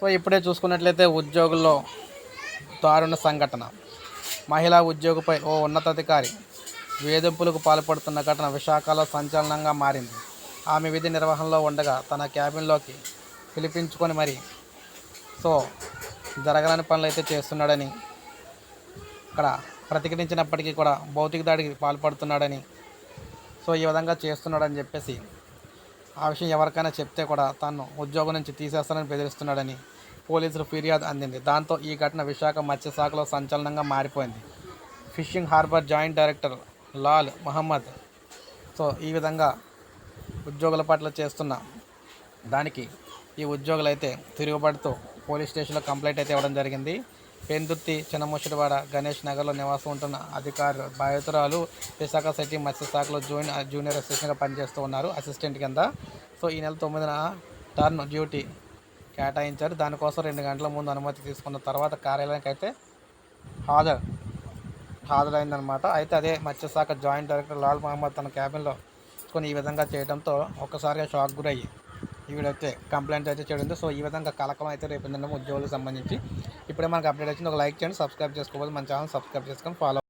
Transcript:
So ఇప్పుడే చూసుకున్నట్లయితే ఉద్యోగుల్లో దారుణ సంఘటన. మహిళా ఉద్యోగిపై ఓ ఉన్నతాధికారి వేధింపులకు పాల్పడుతున్న ఘటన విశాఖలో సంచలనంగా మారింది. ఆమె విధి నిర్వహణలో ఉండగా తన క్యాబిన్లోకి పిలిపించుకొని మరి సో జరగని పనులు అయితే చేస్తున్నాడని, ఇక్కడ ప్రతిఘటించినప్పటికీ కూడా భౌతిక దాడికి పాల్పడుతున్నాడని, సో ఈ విధంగా చేస్తున్నాడని చెప్పేసి ఆ విషయం ఎవరికైనా చెప్తే కూడా తను ఉద్యోగం నుంచి తీసేస్తానని బెదిరిస్తున్నాడని పోలీసులు ఫిర్యాదు అందింది. దాంతో ఈ ఘటన విశాఖ మత్స్యశాఖలో సంచలనంగా మారిపోయింది. Fishing harbour joint director Lal Mohammed so ఈ విధంగా ఉద్యోగుల పట్ల చేస్తున్న దానికి ఈ ఉద్యోగులు అయితే తిరుగుబడుతూ పోలీస్ స్టేషన్లో కంప్లైంట్ అయితే ఇవ్వడం జరిగింది. పెందుర్తి, చిన్నముషిడివాడ, గణేష్ నగర్లో నివాసం ఉంటున్న అధికారులు బాధితురాలు విశాఖ సిటీ మత్స్యశాఖలో జూనియర్ అసిస్టెంట్గా పనిచేస్తూ ఉన్నారు, అసిస్టెంట్ కింద. సో ఈ నెల 9న టర్న్ డ్యూటీ కేటాయించారు. దానికోసం 2 గంటల ముందు అనుమతి తీసుకున్న తర్వాత కార్యాలయానికి అయితే హాజరైందనమాట. అయితే అదే మత్స్యశాఖ జాయింట్ డైరెక్టర్ లాల్ మహమ్మద్ తన క్యాబిన్లో ఈ విధంగా చేయడంతో ఒక్కసారిగా షాక్ గురయ్యి ఈవిడైతే కంప్లైంట్ అయితే చేయడంతో సో ఈ విధంగా కలకలం అయితే రేపు ఉద్యోగులకు సంబంధించి ఇప్పుడే మనకు అప్డేట్ వచ్చింది. ఒక లైక్ చేయండి, సబ్స్క్రైబ్ చేసుకోవాలి, మన ఛానల్ సబ్స్క్రైబ్ చేసుకొని ఫాలో